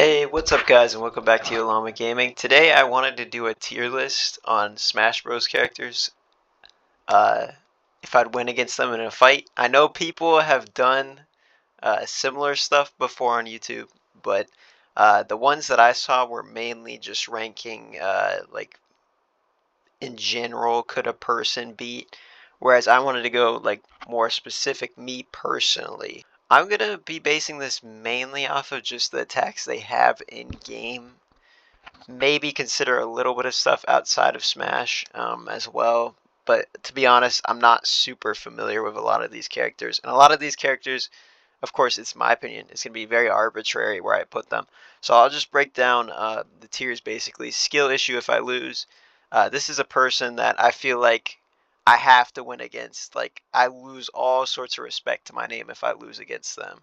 Hey, what's up guys and welcome back to Yolama Gaming. Today I wanted to do a tier list on Smash Bros characters, uh, if I'd win against them in a fight. I know people have done similar stuff before on YouTube, but the ones that I saw were mainly just ranking like in general could a person beat, whereas I wanted to go like more specific me personally. I'm gonna be basing this mainly off of just the attacks they have in game. Maybe consider a little bit of stuff outside of Smash as well. But to be honest, I'm not super familiar with a lot of these characters. And a lot of these characters, of course, it's my opinion. It's going to be very arbitrary where I put them. So I'll just break down the tiers basically. Skill issue if I lose. This is a person that I feel like I have to win against. Like, I lose all sorts of respect to my name if I lose against them.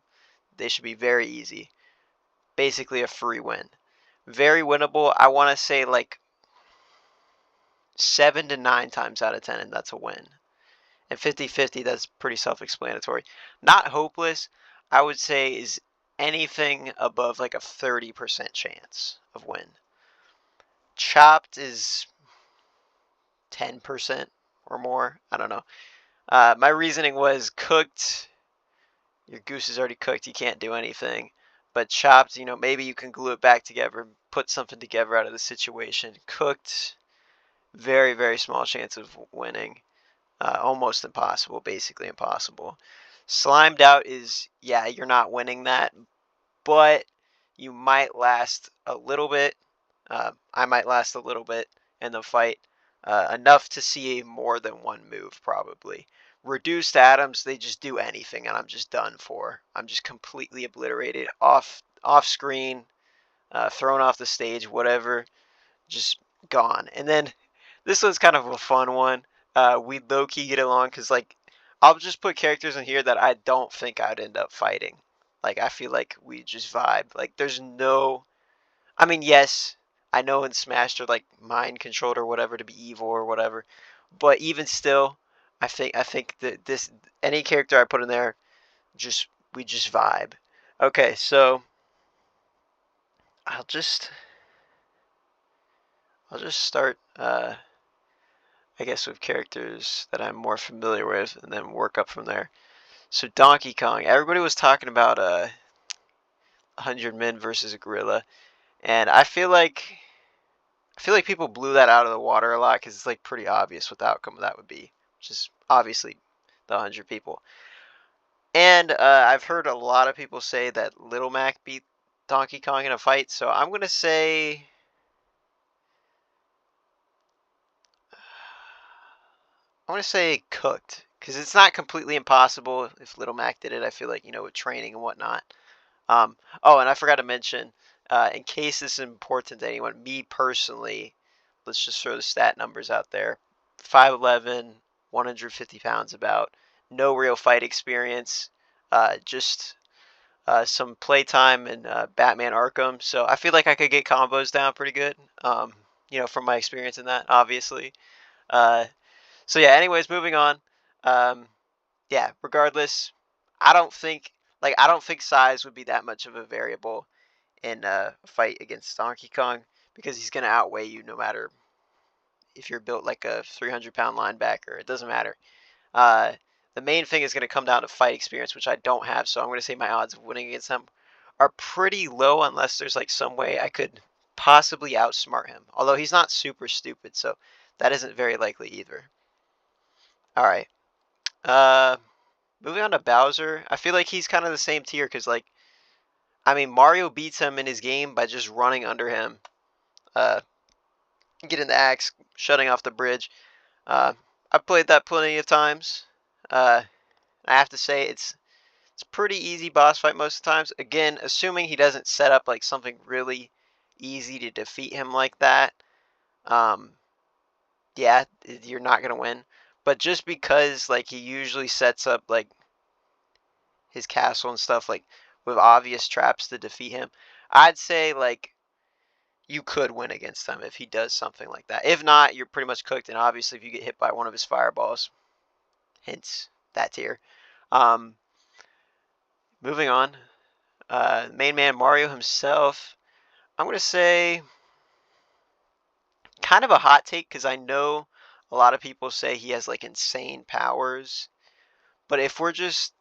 They should be very easy. Basically a free win. Very winnable. I want to say like 7 to 9 times out of 10, and that's a win. And 50-50, that's pretty self-explanatory. Not hopeless, I would say is anything above like a 30% chance of win. Chopped is 10% or more. I don't know. My reasoning was cooked. Your goose is already cooked. You can't do anything. But chopped, maybe you can glue it back together, put something together out of the situation. Cooked, very, very small chance of winning. Almost impossible, basically impossible. Slimed out is, yeah, you're not winning that, but you might last a little bit. I might last a little bit in the fight. Enough to see more than one move, probably. Reduced atoms, they just do anything, and I'm just done for. I'm just completely obliterated, off screen, thrown off the stage, whatever, just gone. And then this was kind of a fun one. We low key get along because like I'll just put characters in here that I don't think I'd end up fighting. Like I feel like we just vibe. Like there's no. I mean, yes, I know in Smash they're like mind controlled or whatever to be evil or whatever, but even still, I think that this any character I put in there, just we just vibe. Okay, so I'll just I'll just start. I guess with characters that I'm more familiar with, and then work up from there. So Donkey Kong, everybody was talking about 100 men versus a gorilla, and I feel like people blew that out of the water a lot because it's like pretty obvious what the outcome of that would be, which is obviously the 100 people. And I've heard a lot of people say that Little Mac beat Donkey Kong in a fight, so I'm gonna say cooked because it's not completely impossible if Little Mac did it. I feel like with training and whatnot. Oh, and I forgot to mention, in case this is important to anyone, me personally, let's just throw the stat numbers out there: 5'11", 150 pounds, about no real fight experience, just some playtime in Batman Arkham. So I feel like I could get combos down pretty good. From my experience in that, obviously. Uh, so yeah, anyways, moving on. Um, yeah, regardless, I don't think size would be that much of a variable in a fight against Donkey Kong because he's gonna outweigh you no matter if you're built like a 300-pound linebacker. It doesn't matter. Uh, the main thing is gonna come down to fight experience, which I don't have. So I'm gonna say my odds of winning against him are pretty low unless there's like some way I could possibly outsmart him. Although he's not super stupid, so that isn't very likely either. All right. Uh, Moving on to Bowser, I feel like he's kind of the same tier because, like, I mean, Mario beats him in his game by just running under him, uh, getting the axe, shutting off the bridge. Uh, I've played that plenty of times. Uh, I have to say it's pretty easy boss fight most of the times. Again, assuming he doesn't set up like something really easy to defeat him like that. Um, yeah, you're not gonna win. But just because like he usually sets up like his castle and stuff like with obvious traps to defeat him, I'd say like you could win against him if he does something like that. If not, you're pretty much cooked. And obviously, if you get hit by one of his fireballs, hence that tier. Um, Moving on, main man Mario himself. I'm gonna say kind of a hot take because I know a lot of people say he has like insane powers. But if we're just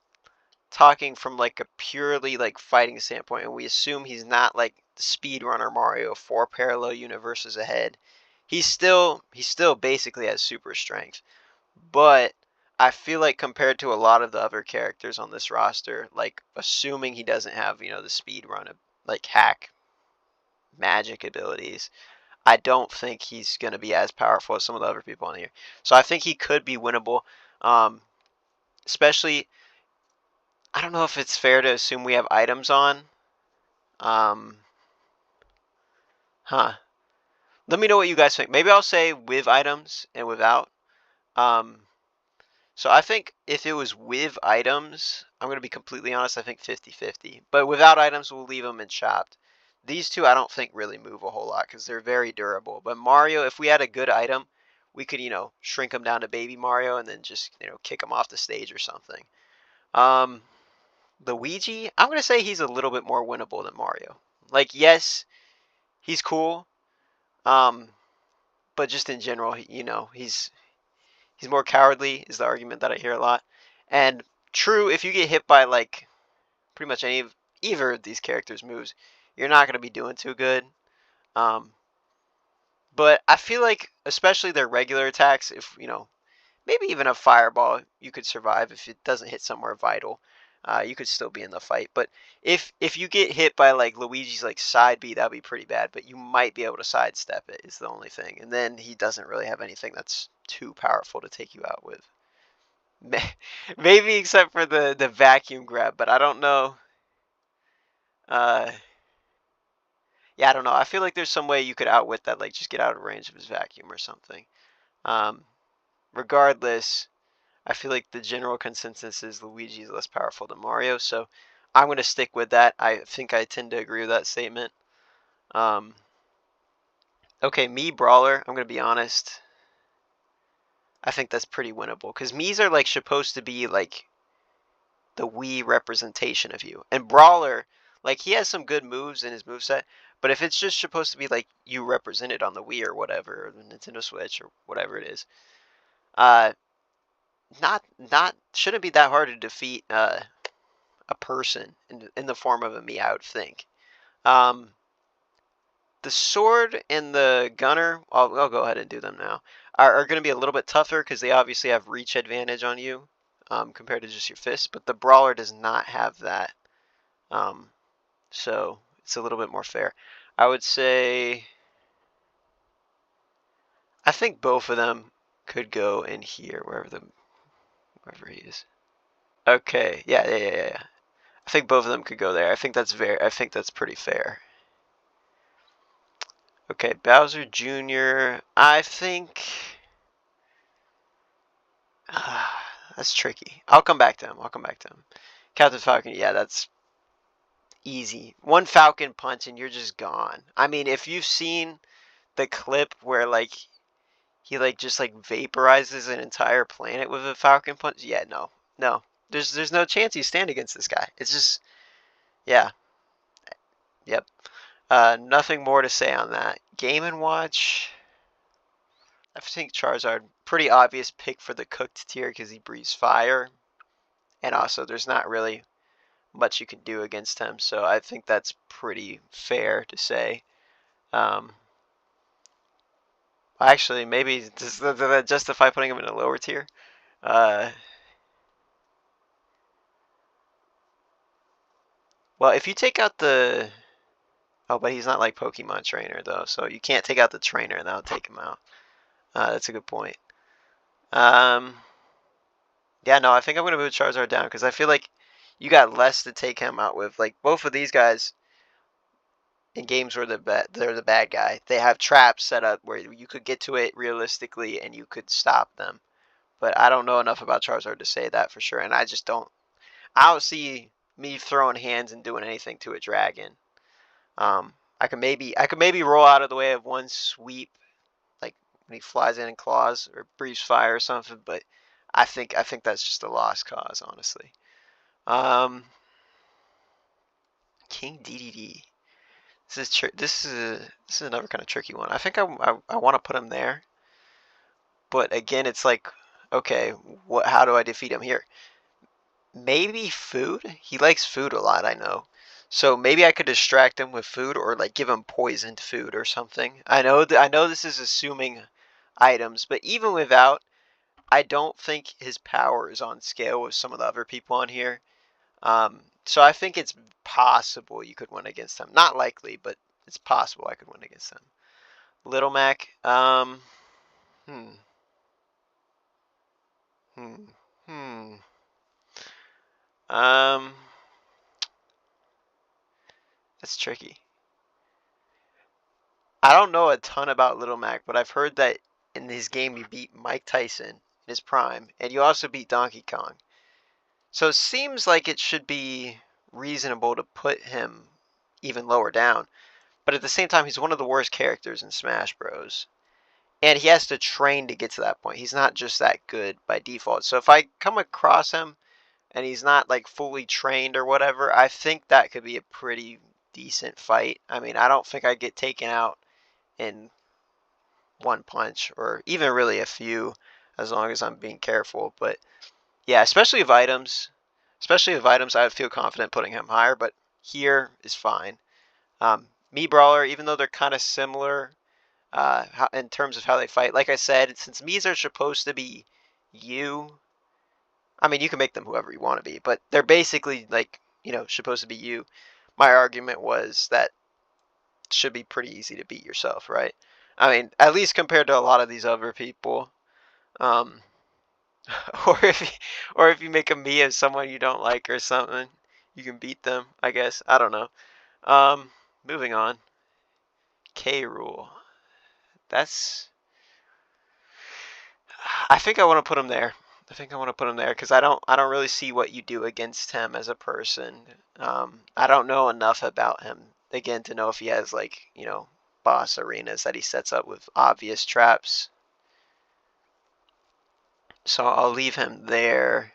talking from like a purely like fighting standpoint, and we assume he's not like the speedrunner Mario 4 parallel universes ahead, he still basically has super strength. But I feel like compared to a lot of the other characters on this roster, like assuming he doesn't have the speed run like hack magic abilities, I don't think he's going to be as powerful as some of the other people on here. So I think he could be winnable. Um, especially, I don't know if it's fair to assume we have items on. Um, huh. Let me know what you guys think. Maybe I'll say with items and without. Um, so I think if it was with items, I'm going to be completely honest, I think 50-50. But without items, we'll leave them in chopped. These two I don't think really move a whole lot because they're very durable. But Mario, if we had a good item, we could, shrink him down to baby Mario and then just, kick him off the stage or something. Um, Luigi, I'm going to say he's a little bit more winnable than Mario. Like, yes, he's cool. Um, but just in general, he's more cowardly is the argument that I hear a lot. And true, if you get hit by like pretty much any of either of these characters' moves, you're not going to be doing too good. Um, but I feel like especially their regular attacks, if maybe even a fireball, you could survive if it doesn't hit somewhere vital. You could still be in the fight. But if you get hit by like Luigi's like side B, that'd be pretty bad. But you might be able to sidestep it is the only thing. And then he doesn't really have anything that's too powerful to take you out with. Maybe except for the vacuum grab, but I don't know. Uh, yeah, I don't know. I feel like there's some way you could outwit that, like just get out of range of his vacuum or something. Um, regardless, I feel like the general consensus is Luigi is less powerful than Mario, so I'm going to stick with that. I think I tend to agree with that statement. Um, okay, me Brawler, I'm going to be honest. I think that's pretty winnable because Mii's are like supposed to be like the Wii representation of you. And Brawler, like he has some good moves in his moveset, but if it's just supposed to be like you represented on the Wii or whatever, or the Nintendo Switch or whatever it is, uh, not shouldn't be that hard to defeat a person in the form of a Mii, I would think. Um, the sword and the gunner, I'll go ahead and do them now, are going to be a little bit tougher because they obviously have reach advantage on you compared to just your fist, but the brawler does not have that. Um, so it's a little bit more fair. I would say I think both of them could go in here wherever he is. Okay, yeah. I think both of them could go there. I think that's pretty fair. Okay, Bowser Jr. I think that's tricky. I'll come back to him. Captain Falcon, yeah, that's easy. One Falcon punch and you're just gone. I mean, if you've seen the clip where like he like just like vaporizes an entire planet with a Falcon punch, yeah, no. There's no chance you stand against this guy. It's just yeah, yep. Nothing more to say on that. Game and Watch. I think Charizard, pretty obvious pick for the cooked tier because he breathes fire, and also there's not really much you can do against him. So I think that's pretty fair to say. Um, actually, maybe does that justify putting him in a lower tier? Uh, well, if you take out the oh, but he's not like Pokemon trainer though, so you can't take out the trainer and that'll take him out. That's a good point. Um, yeah, no, I think I'm gonna move Charizard down because I feel like you got less to take him out with. Like both of these guys in games where they're the bad guy, they have traps set up where you could get to it realistically and you could stop them. But I don't know enough about Charizard to say that for sure, and I just don't. I don't see me throwing hands and doing anything to a dragon. I could maybe roll out of the way of one sweep, like when he flies in and claws or breathes fire or something. But I think that's just a lost cause, honestly. Um, King DDD. This is another kind of tricky one. I think I want to put him there, but again, it's like, okay, what? How do I defeat him here? Maybe food. He likes food a lot, I know. So maybe I could distract him with food, or like give him poisoned food or something. I know this is assuming items, but even without, I don't think his power is on scale with some of the other people on here. So I think it's possible you could win against him. Not likely, but it's possible I could win against him. Little Mac. Hmm. Hmm. Hmm. Um. That's tricky. I don't know a ton about Little Mac, but I've heard that in his game you beat Mike Tyson in his prime, and you also beat Donkey Kong. So it seems like it should be reasonable to put him even lower down. But at the same time, he's one of the worst characters in Smash Bros. And he has to train to get to that point. He's not just that good by default. So if I come across him and he's not like fully trained or whatever, I think that could be a pretty decent fight. I mean, I don't think I get taken out in one punch or even really a few as long as I'm being careful. But yeah, especially with items, I would feel confident putting him higher. But here is fine. Me Brawler, even though they're kind of similar in terms of how they fight, like I said, since Mii's are supposed to be you, I mean, you can make them whoever you want to be, but they're basically like, supposed to be you. My argument was that it should be pretty easy to beat yourself, right? I mean, at least compared to a lot of these other people. Um, or if you make a me of someone you don't like or something, you can beat them. I guess I don't know. Um, Moving on. K rule. That's. I think I want to put him there. I think I want to put him there because I don't really see what you do against him as a person. I don't know enough about him again to know if he has like boss arenas that he sets up with obvious traps. So I'll leave him there.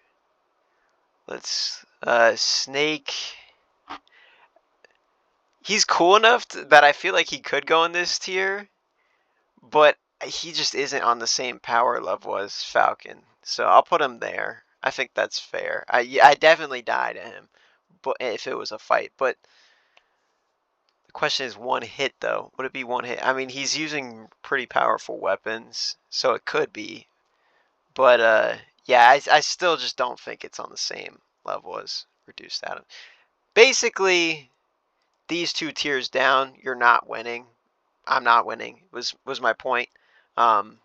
Let's Snake. He's cool enough that I feel like he could go in this tier, but he just isn't on the same power level as Falcon. So I'll put him there. I think that's fair. I definitely die to him, but if it was a fight. But the question is one hit though. Would it be one hit? I mean, he's using pretty powerful weapons, so it could be. But yeah, I still just don't think it's on the same level as Reduced Atom. Basically, these two tiers down, you're not winning. I'm not winning. Was my point. Um,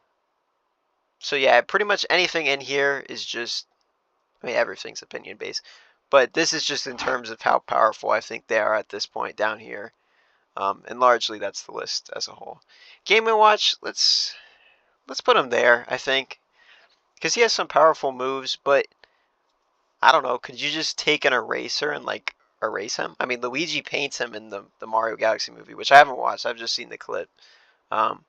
so yeah, pretty much anything in here is just. I mean, everything's opinion based, but this is just in terms of how powerful I think they are at this point down here. And largely that's the list as a whole. Game and Watch, let's put him there. I think because he has some powerful moves, but I don't know. Could you just take an eraser and like erase him? I mean, Luigi paints him in the Mario Galaxy movie, which I haven't watched. I've just seen the clip. Um,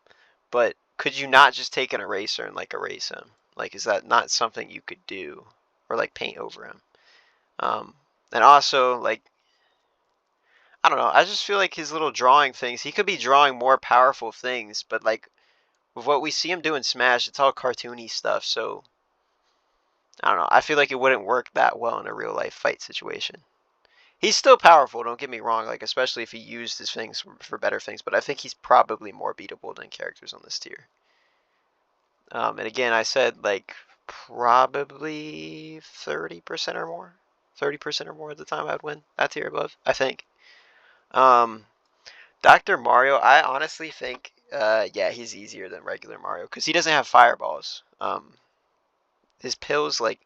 but could you not just take an eraser and like erase him? Like, is that not something you could do, or like paint over him? And also, like, I don't know. I just feel like his little drawing things. He could be drawing more powerful things, but like with what we see him do in Smash, it's all cartoony stuff. So I don't know. I feel like it wouldn't work that well in a real life fight situation. He's still powerful, don't get me wrong, like especially if he used his things for better things, but I think he's probably more beatable than characters on this tier. And again, I said like probably 30% or more. 30% or more of the time I'd win that tier above, I think. Um, Dr. Mario, I honestly think, yeah, he's easier than regular Mario because he doesn't have fireballs. His pills, like,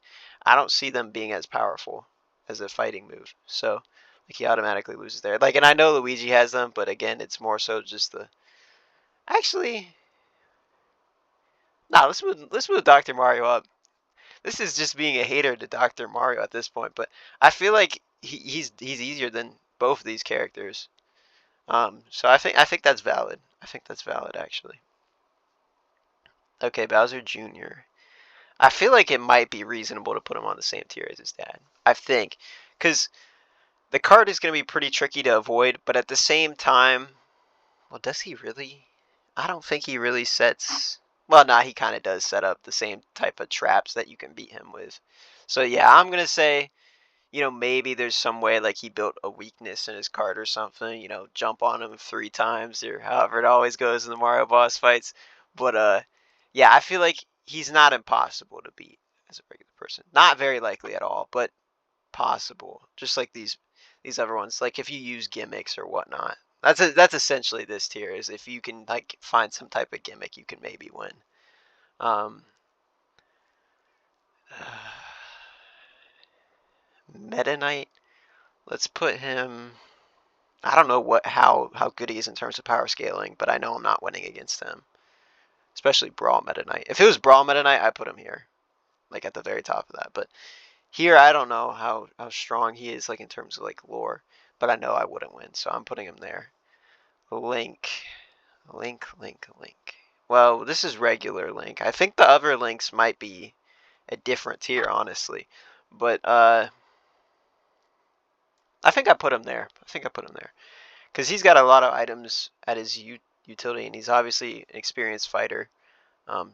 I don't see them being as powerful as a fighting move. So, like, he automatically loses there. Like, and I know Luigi has them, but again, it's more so just the. Actually, nah. Let's move Dr. Mario up. This is just being a hater to Dr. Mario at this point, but I feel like he's easier than both of these characters. So I think that's valid. I think that's valid actually. Okay, Bowser Jr. I feel like it might be reasonable to put him on the same tier as his dad. I think, because the card is going to be pretty tricky to avoid, but at the same time, well, does he really? I don't think he really sets. Well, nah, he kind of does set up the same type of traps that you can beat him with. So yeah, I'm gonna say, maybe there's some way like he built a weakness in his card or something. Jump on him 3 times or however it always goes in the Mario boss fights. But yeah, I feel like he's not impossible to beat as a regular person. Not very likely at all, but possible. Just like these other ones. Like if you use gimmicks or whatnot. That's essentially this tier. Is if you can like find some type of gimmick, you can maybe win. Um, Meta Knight. Let's put him. I don't know how good he is in terms of power scaling, but I know I'm not winning against him. Especially Brawl Meta Knight. If it was Brawl Meta Knight, I put him here, like at the very top of that. But here, I don't know how strong he is, like in terms of like lore, but I know I wouldn't win, so I'm putting him there. Link, Link, Link, Link. Well, this is regular Link. I think the other Links might be a different tier, honestly, but I think I put him there. I think I put him there because he's got a lot of items at his utility, and he's obviously an experienced fighter.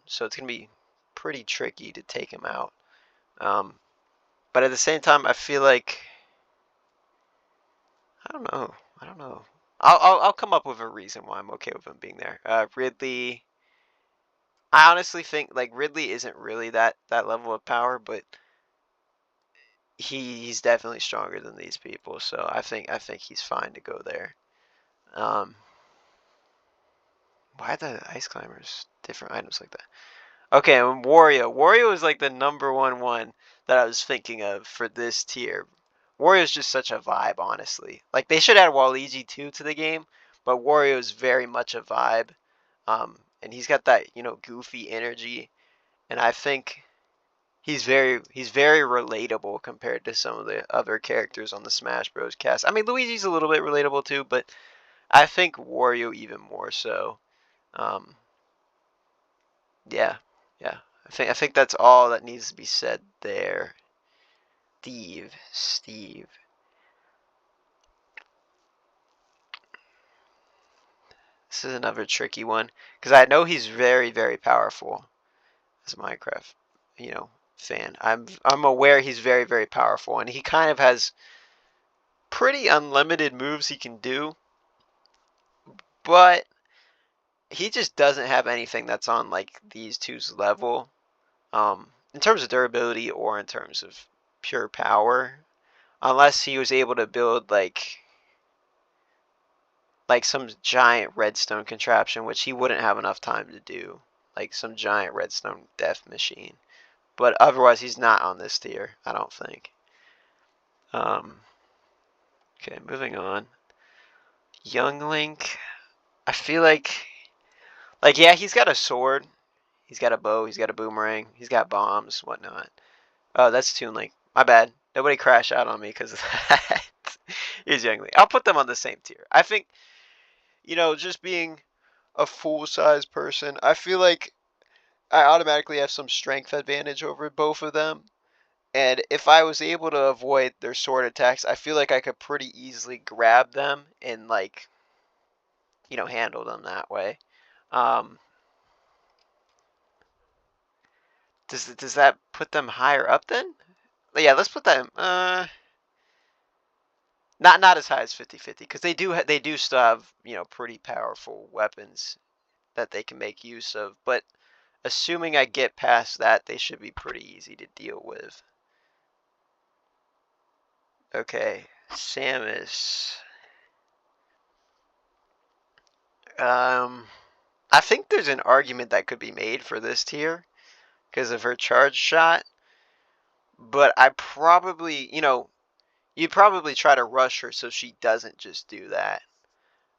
So it's gonna be pretty tricky to take him out. But at the same time, I feel like I don't know. I don't know. I'll come up with a reason why I'm okay with him being there. Ridley. I honestly think like Ridley isn't really that level of power, but he's definitely stronger than these people. So I think he's fine to go there. Um, why the ice climbers different items like that? Okay, and Wario. Wario is like the number one that I was thinking of for this tier. Wario's just such a vibe, honestly. Like they should add Waluigi 2 to the game, but Wario is very much a vibe. And he's got that, goofy energy, and I think he's very relatable compared to some of the other characters on the Smash Bros. Cast. I mean, Luigi's a little bit relatable too, but I think Wario even more so. Um, yeah, yeah. I think that's all that needs to be said there. Steve. This is another tricky one because I know he's very, very powerful as a Minecraft, fan. I'm aware he's very, very powerful, and he kind of has pretty unlimited moves he can do, but he just doesn't have anything that's on like these two's level, in terms of durability or in terms of pure power, unless he was able to build like some giant redstone contraption, which he wouldn't have enough time to do, like some giant redstone death machine. But otherwise, he's not on this tier, I don't think. Um, okay, moving on. Young Link, I feel like yeah, he's got a sword, he's got a bow, he's got a boomerang, he's got bombs, whatnot. Oh, that's Toon Link. My bad. Nobody crash out on me because of that. Here's Young Link. I'll put them on the same tier. I think, just being a full-size person, I feel like I automatically have some strength advantage over both of them. And if I was able to avoid their sword attacks, I feel like I could pretty easily grab them and like, handle them that way. Um, does that put them higher up then? Yeah, let's put them. Not as high as 50-50 because they do still have pretty powerful weapons that they can make use of. But assuming I get past that, they should be pretty easy to deal with. Okay, Samus. I think there's an argument that could be made for this tier because of her charge shot, but I probably, you'd probably try to rush her so she doesn't just do that.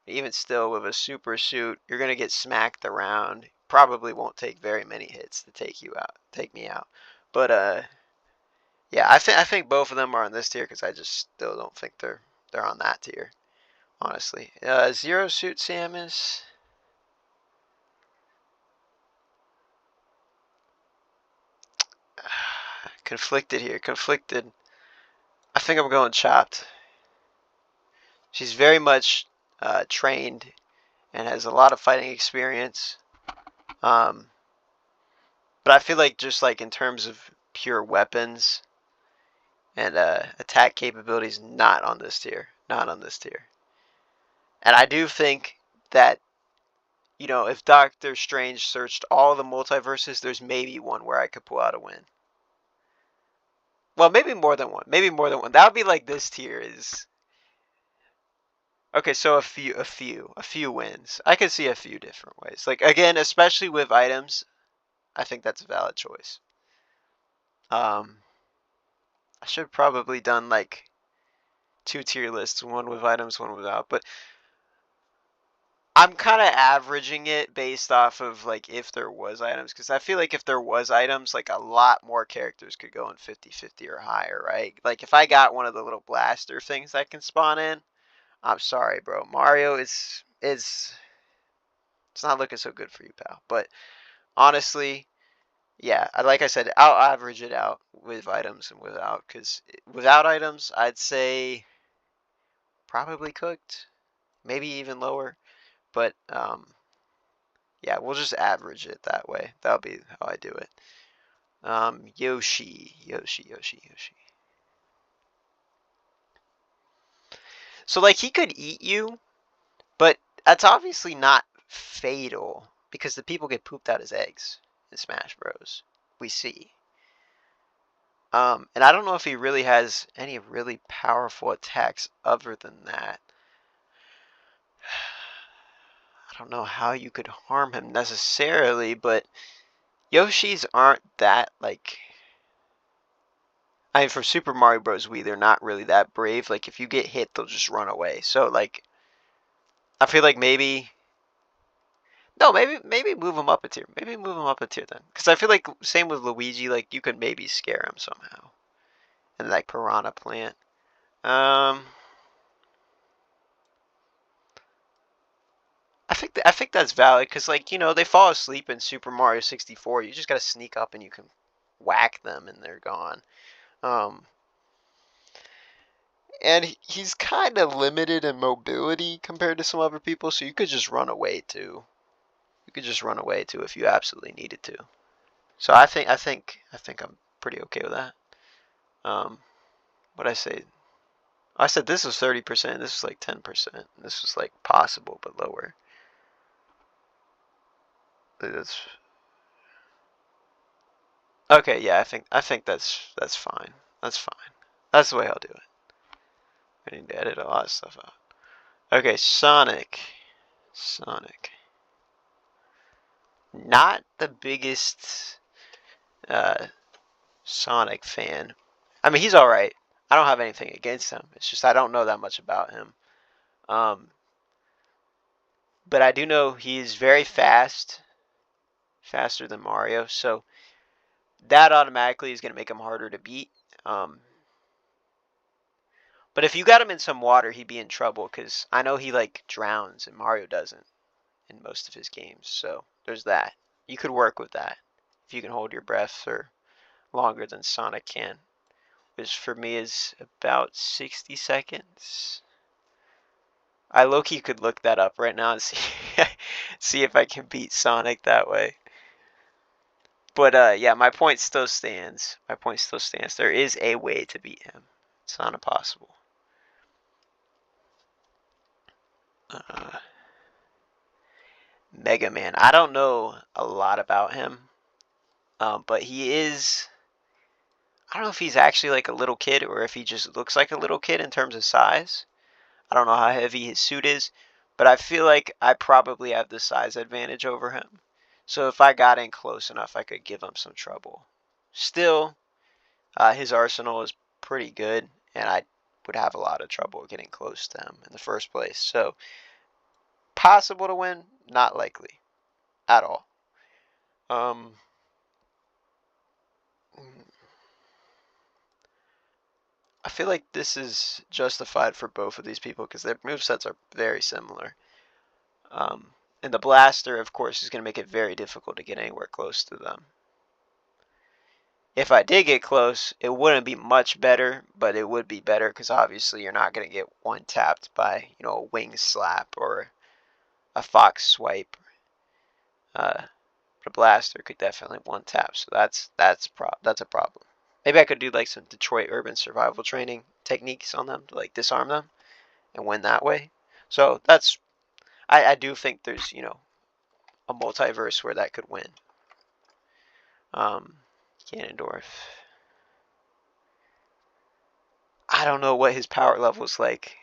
Even still, with a super suit, you're gonna get smacked around. Probably won't take very many hits to take me out. But yeah, I think both of them are on this tier because I just still don't think they're on that tier. Honestly, Zero Suit Samus. Conflicted here. Conflicted. I think I'm going chopped. She's very much trained and has a lot of fighting experience. But I feel like just like in terms of pure weapons and attack capabilities, not on this tier. Not on this tier. And I do think that, you know, if Doctor Strange searched all the multiverses, there's maybe one where I could pull out a win. Well, maybe more than one. Maybe more than one. That would be like this tier is. Okay, so a few wins. I could see a few different ways. Like again, especially with items, I think that's a valid choice. I should have probably done like 2 tier lists, one with items, one without. But I'm kind of averaging it based off of like if there was items, because I feel like if there was items, like a lot more characters could go in 50-50 or higher, right? Like if I got one of the little blaster things that can spawn in, I'm sorry, bro. Mario is it's not looking so good for you, pal. But honestly, yeah, like I said, I'll average it out with items and without, because without items, I'd say probably cooked, maybe even lower. But yeah, we'll just average it that way. That'll be how I do it. Yoshi. So like he could eat you, but that's obviously not fatal because the people get pooped out as eggs in Smash Bros. We see. And I don't know if he really has any really powerful attacks other than that. I don't know how you could harm him necessarily, but Yoshis aren't that like. I mean, for Super Mario Bros. Wii, they're not really that brave. Like, if you get hit, they'll just run away. So, like, I feel like maybe. No, maybe move him up a tier. Maybe move him up a tier then, because I feel like same with Luigi. Like, you could maybe scare him somehow. And like Piranha Plant. I think that's valid because like you know they fall asleep in Super Mario 64. You just gotta sneak up and you can whack them and they're gone. Um, and he's kind of limited in mobility compared to some other people, so you could just run away too. You could just run away too if you absolutely needed to. So I think I'm pretty okay with that. What I say? I said this was 30%. This was like 10%. This was like possible but lower. That's okay. Yeah, I think that's fine. That's fine. That's the way I'll do it. I need to edit a lot of stuff out. Okay, Sonic. Sonic. Not the biggest Sonic fan. I mean, he's alright. I don't have anything against him. It's just I don't know that much about him. Um, but I do know he's very fast. Faster than Mario. So that automatically is going to make him harder to beat. But if you got him in some water, he'd be in trouble because I know he like drowns and Mario doesn't in most of his games. So there's that. You could work with that if you can hold your breath for longer than Sonic can, which for me is about 60 seconds. I low-key could look that up right now and see see if I can beat Sonic that way. But yeah, my point still stands. My point still stands. There is a way to beat him. It's not impossible. Mega Man. I don't know a lot about him, but he is. I don't know if he's actually like a little kid or if he just looks like a little kid in terms of size. I don't know how heavy his suit is, but I feel like I probably have the size advantage over him. So if I got in close enough, I could give him some trouble. Still, his arsenal is pretty good, and I would have a lot of trouble getting close to him in the first place. So possible to win, not likely at all. Um, I feel like this is justified for both of these people because their movesets are very similar. And the blaster, of course, is going to make it very difficult to get anywhere close to them. If I did get close, it wouldn't be much better, but it would be better because obviously you're not going to get one tapped by, you know, a wing slap or a fox swipe. But a blaster could definitely one tap, so that's a problem. Maybe I could do like some Detroit urban survival training techniques on them to like disarm them and win that way. So that's I do think there's, you know, a multiverse where that could win. Ganondorf. I don't know what his power level is like.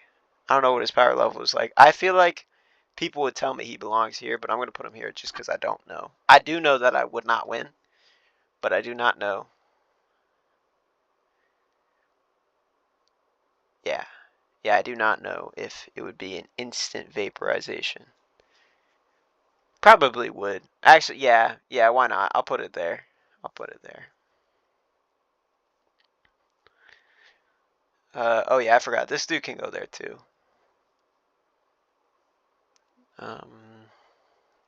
I don't know what his power level is like. I feel like people would tell me he belongs here, but I'm going to put him here just because I don't know. I do know that I would not win, but I do not know. Yeah. Yeah, I do not know if it would be an instant vaporization. Probably would. Actually, yeah. Yeah, why not? I'll put it there. I'll put it there. Oh yeah, I forgot. This dude can go there too.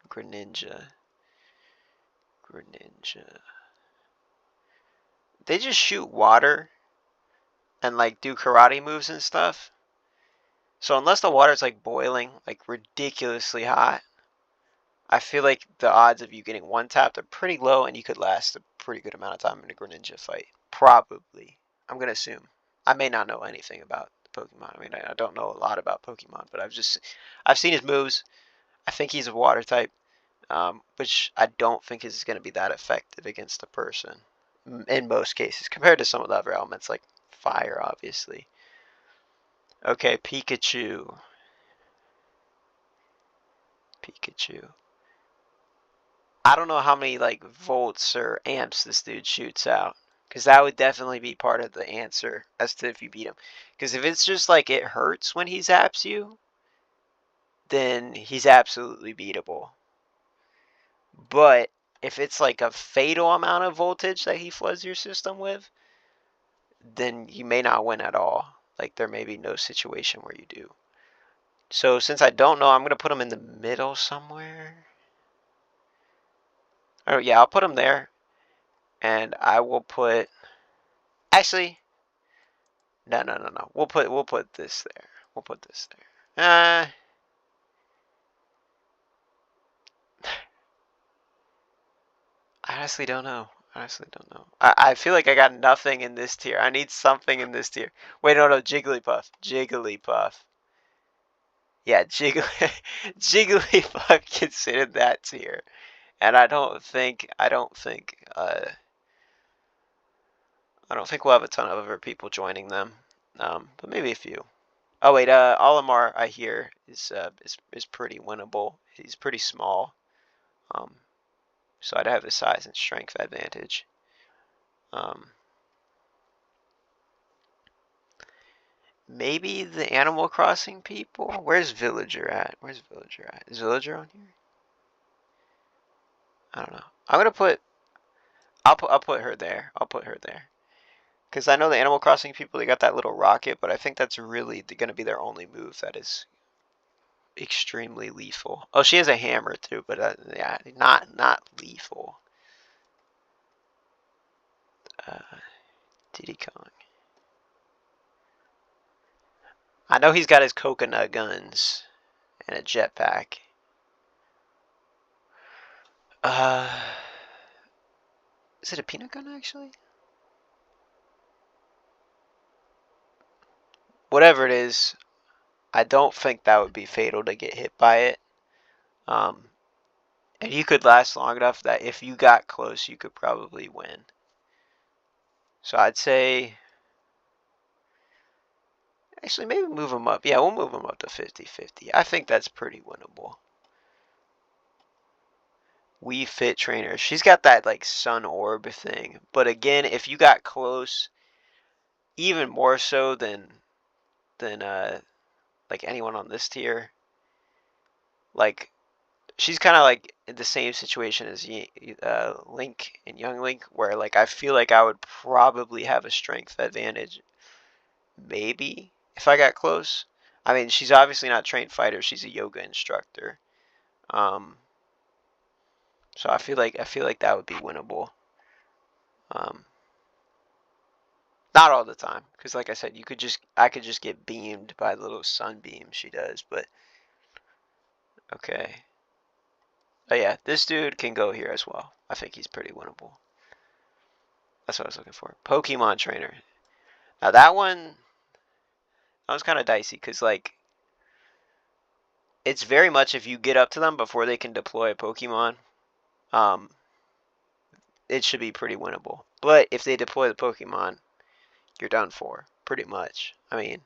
Greninja. Greninja. They just shoot water and like do karate moves and stuff. So unless the water's like boiling, like ridiculously hot, I feel like the odds of you getting one tapped are pretty low, and you could last a pretty good amount of time in a Greninja fight. Probably. I'm gonna assume. I may not know anything about Pokemon. I mean, I don't know a lot about Pokemon, but I've seen his moves. I think he's a water type, which I don't think is going to be that effective against a person in most cases, compared to some of the other elements like fire, obviously. Okay, Pikachu. Pikachu. I don't know how many like volts or amps this dude shoots out, because that would definitely be part of the answer as to if you beat him. Because if it's just like it hurts when he zaps you, then he's absolutely beatable. But if it's like a fatal amount of voltage that he floods your system with, then you may not win at all. Like there may be no situation where you do. So since I don't know, I'm going to put him in the middle somewhere. Oh yeah, I'll put him there. And I will put, actually, no. We'll put this there. We'll put this there. I honestly don't know. Honestly don't know. I feel like I got nothing in this tier. I need something in this tier. Wait, no, Jigglypuff. Jigglypuff. Yeah, Jigglypuff considered that tier. And I don't think we'll have a ton of other people joining them. But maybe a few. Oh wait, Olimar I hear is pretty winnable. He's pretty small. So I'd have a size and strength advantage. Maybe the Animal Crossing people? Where's Villager at? Where's Villager at? Is Villager on here? I don't know. I'll put her there. I'll put her there. Because I know the Animal Crossing people, they got that little rocket, but I think that's really going to be their only move that is extremely lethal. Oh, she has a hammer too, but yeah, not lethal. Diddy Kong. I know he's got his coconut guns and a jetpack. Is it a peanut gun actually? Whatever it is, I don't think that would be fatal to get hit by it. And you could last long enough that if you got close, you could probably win. So I'd say, actually maybe move him up. Yeah, we'll move him up to 50-50. I think that's pretty winnable. Wii Fit Trainer. She's got that like sun orb thing. But again, if you got close, even more so than like anyone on this tier, like she's kind of like in the same situation as Link and Young Link, where like I feel like I would probably have a strength advantage, maybe if I got close. I mean, she's obviously not a trained fighter; she's a yoga instructor. So I feel like that would be winnable. Not all the time, because like I said, I could just get beamed by the little sunbeam she does, but okay. Oh yeah, this dude can go here as well. I think he's pretty winnable. That's what I was looking for. Pokemon trainer. Now that was kind of dicey, because like it's very much if you get up to them before they can deploy a Pokemon, um, it should be pretty winnable. But if they deploy the Pokemon, you're done for, pretty much. I mean,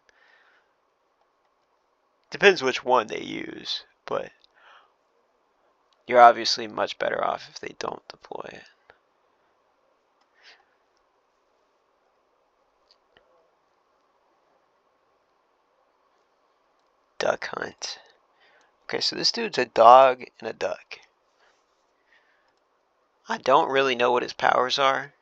depends which one they use, but you're obviously much better off if they don't deploy it. Duck hunt. Okay, so this dude's a dog and a duck. I don't really know what his powers are.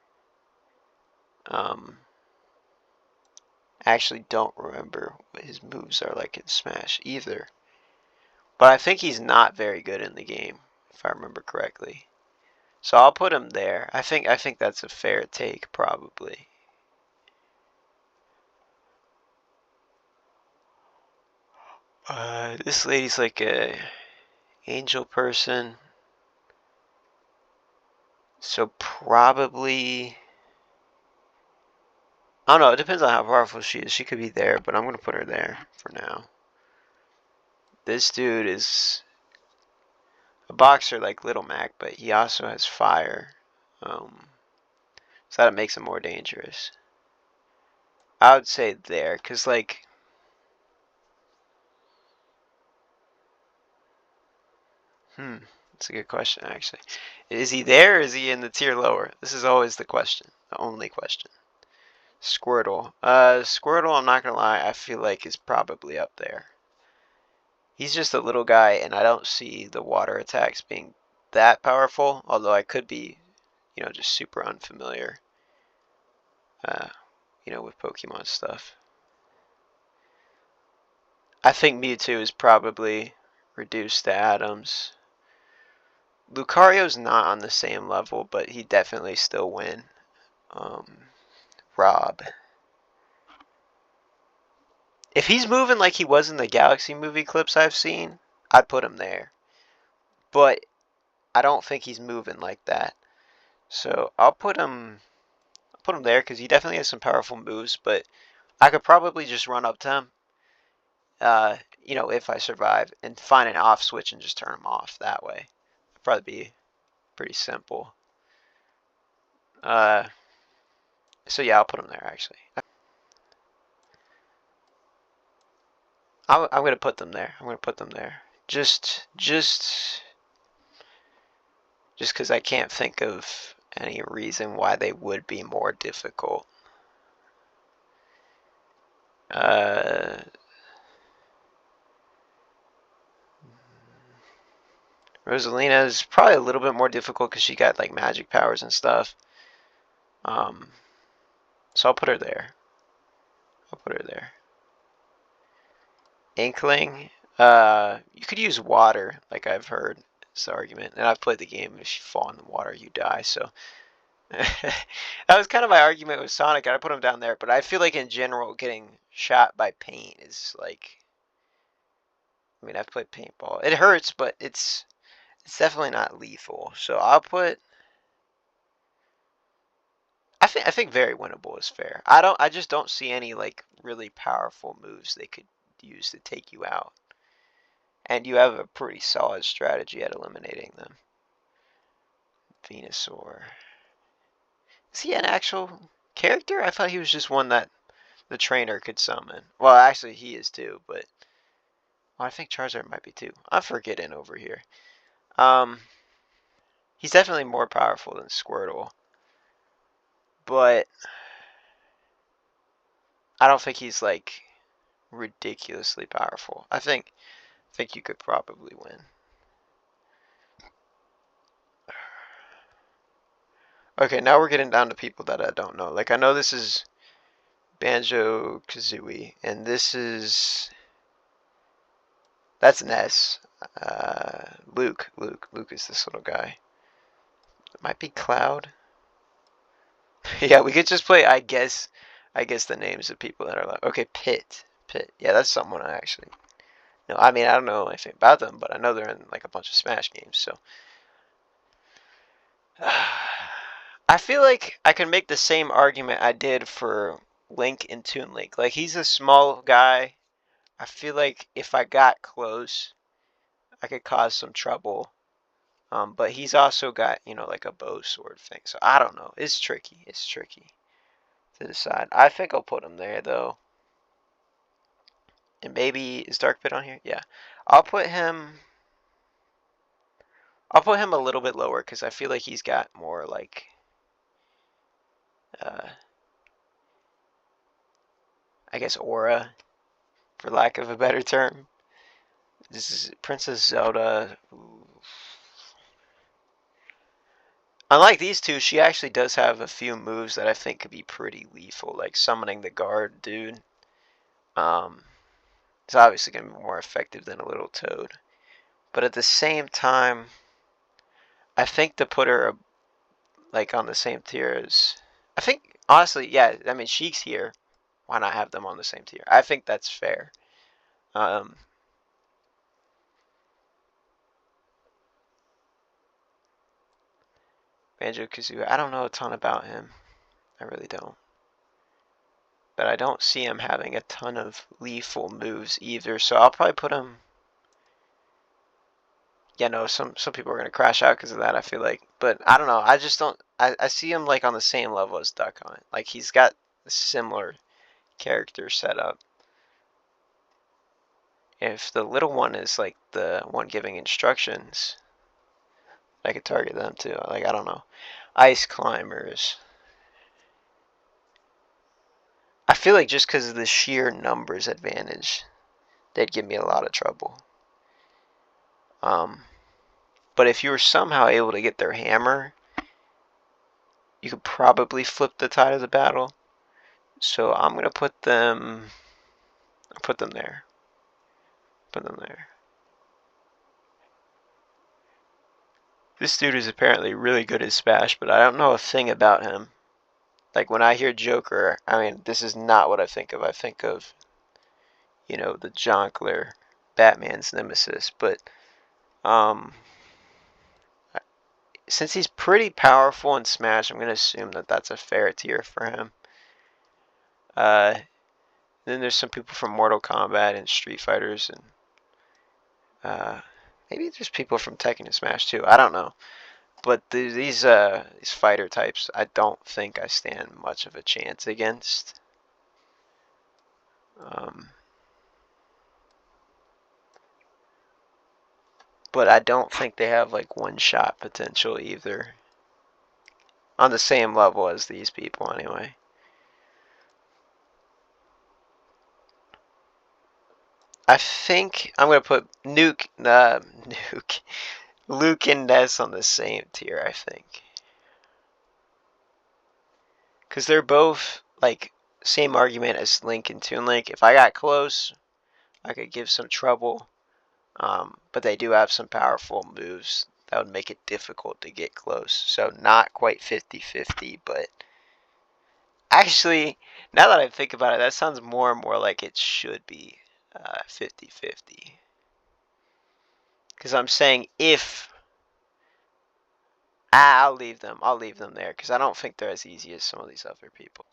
I actually don't remember what his moves are like in Smash either. But I think he's not very good in the game, if I remember correctly. So I'll put him there. I think that's a fair take, probably. This lady's like a angel person. So probably, I don't know, it depends on how powerful she is. She could be there, but I'm going to put her there for now. This dude is a boxer like Little Mac, but he also has fire. So that makes him more dangerous. I would say there, because like, that's a good question actually. Is he there or is he in the tier lower? This is always the question, the only question. Squirtle. Squirtle, I'm not gonna lie, I feel like is probably up there. He's just a little guy, and I don't see the water attacks being that powerful, although I could be, just super unfamiliar, with Pokemon stuff. I think Mewtwo is probably reduced to atoms. Lucario's not on the same level, but he definitely still win. Rob. If he's moving like he was in the Galaxy movie clips I've seen, I'd put him there. But I don't think he's moving like that. So I'll put him there because he definitely has some powerful moves, but I could probably just run up to him, if I survive, and find an off switch and just turn him off that way. It'd probably be pretty simple. So yeah, I'll put him there actually. I'm gonna put them there. I'm gonna put them there. Just because I can't think of any reason why they would be more difficult. Rosalina is probably a little bit more difficult because she got like magic powers and stuff. So I'll put her there. Inkling. You could use water, like I've heard. It's the argument, and I've played the game. If you fall in the water, you die. So that was kind of my argument with Sonic. I put him down there, but I feel like in general, getting shot by paint is like. I mean, I've played paintball. It hurts, but it's definitely not lethal. So I'll put. I think very winnable is fair. I just don't see any like really powerful moves they could use to take you out. And you have a pretty solid strategy at eliminating them. Venusaur. Is he an actual character? I thought he was just one that the trainer could summon. Well, actually he is too, but I think Charizard might be too. I'm forgetting over here. He's definitely more powerful than Squirtle. But I don't think he's like ridiculously powerful. I think you could probably win. Okay, now we're getting down to people that I don't know. Like I know this is Banjo-Kazooie, and that's Ness. Luke is this little guy. It might be Cloud. Yeah, we could just play. I guess I guess the names of people that are like, okay, Pit. Yeah, that's someone I actually know. I mean, I don't know anything about them, but I know they're in like a bunch of Smash games, so. I feel like I can make the same argument I did for Link in Toon Link. Like, he's a small guy. I feel like if I got close, I could cause some trouble. But he's also got, like a bow sword thing. So I don't know. It's tricky. It's tricky to decide. I think I'll put him there, though. And maybe, is Dark Pit on here? Yeah. I'll put him a little bit lower because I feel like he's got more, like, I guess, aura, for lack of a better term. This is Princess Zelda. Ooh. Unlike these two, she actually does have a few moves that I think could be pretty lethal, like summoning the guard dude. It's obviously going to be more effective than a little toad. But at the same time, I think to put her like on the same tier as, I think honestly, yeah. I mean, Sheik's here. Why not have them on the same tier? I think that's fair. Banjo-Kazooie, I don't know a ton about him. I really don't. But I don't see him having a ton of lethal moves either, so I'll probably put him. Yeah, no, some people are gonna crash out because of that, I feel like. But I don't know. I just don't. I see him like on the same level as Duck Hunt. Like, he's got a similar character setup. If the little one is like the one giving instructions, I could target them too. Like, I don't know. Ice climbers. I feel like just because of the sheer numbers advantage, they'd give me a lot of trouble. But if you were somehow able to get their hammer, you could probably flip the tide of the battle. So I'm gonna put them there. Put them there. This dude is apparently really good at Smash, but I don't know a thing about him. Like, when I hear Joker, I mean, this is not what I think of. I think of, the Jonkler, Batman's nemesis. But since he's pretty powerful in Smash, I'm gonna assume that that's a fair tier for him. Then there's some people from Mortal Kombat and Street Fighters, and maybe there's people from Tekken and Smash too. I don't know. But these fighter types, I don't think I stand much of a chance against. But I don't think they have like one-shot potential either. On the same level as these people, anyway. I think I'm gonna put Luke and Ness on the same tier, I think. Because they're both, like, same argument as Link and Toon Link. If I got close, I could give some trouble. But they do have some powerful moves that would make it difficult to get close. So not quite 50-50, but actually, now that I think about it, that sounds more and more like it should be 50-50. Because I'm saying if I'll leave them there because I don't think they're as easy as some of these other people.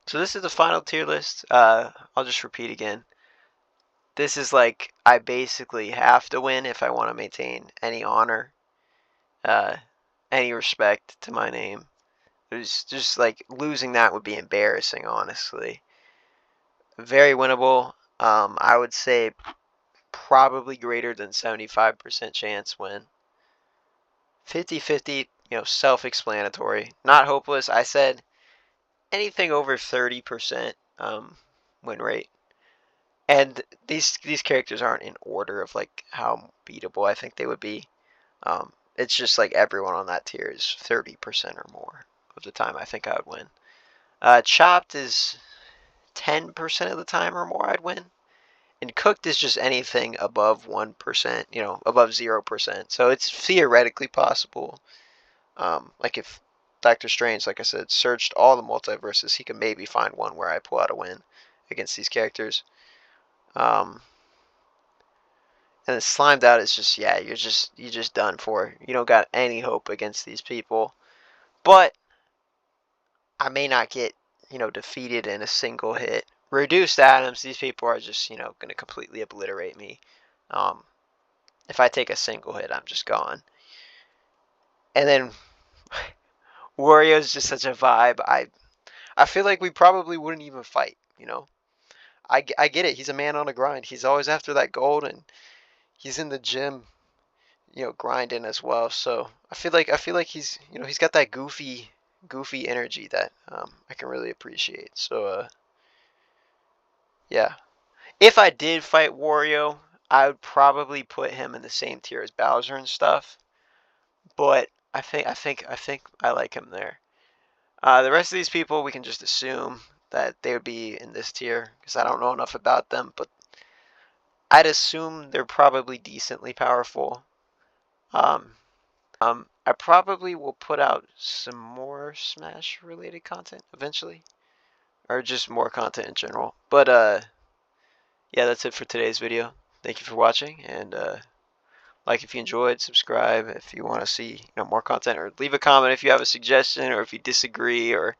So this is the final tier list. I'll just repeat again. This is like, I basically have to win if I want to maintain any honor, any respect to my name. There's just like, losing that would be embarrassing, honestly. Very winnable. I would say probably greater than 75% chance win. 50-50, self-explanatory. Not hopeless. I said anything over 30% win rate. And these characters aren't in order of like how beatable I think they would be. It's just like everyone on that tier is 30% or more of the time I think I would win. Chopped is 10% of the time or more I'd win. And cooked is just anything above 1%, above 0%. So it's theoretically possible. Like if Doctor Strange, like I said, searched all the multiverses. He could maybe find one where I pull out a win against these characters. And then Slimed Out is just, yeah, you're just done for. You don't got any hope against these people. But I may not get, defeated in a single hit. Reduced atoms, these people are just, going to completely obliterate me. If I take a single hit, I'm just gone. And then Wario's just such a vibe. I feel like we probably wouldn't even fight, I get it. He's a man on a grind. He's always after that gold, and he's in the gym, grinding as well. So I feel like he's got that goofy energy that I can really appreciate. So yeah. If I did fight Wario, I would probably put him in the same tier as Bowser and stuff. But I think I like him there. The rest of these people, we can just assume that they would be in this tier because I don't know enough about them. But I'd assume they're probably decently powerful. I probably will put out some more Smash related content eventually, or just more content in general. But yeah, that's it for today's video. Thank you for watching, and like if you enjoyed, subscribe if you want to see more content, or leave a comment if you have a suggestion or if you disagree, or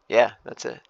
yeah, that's it.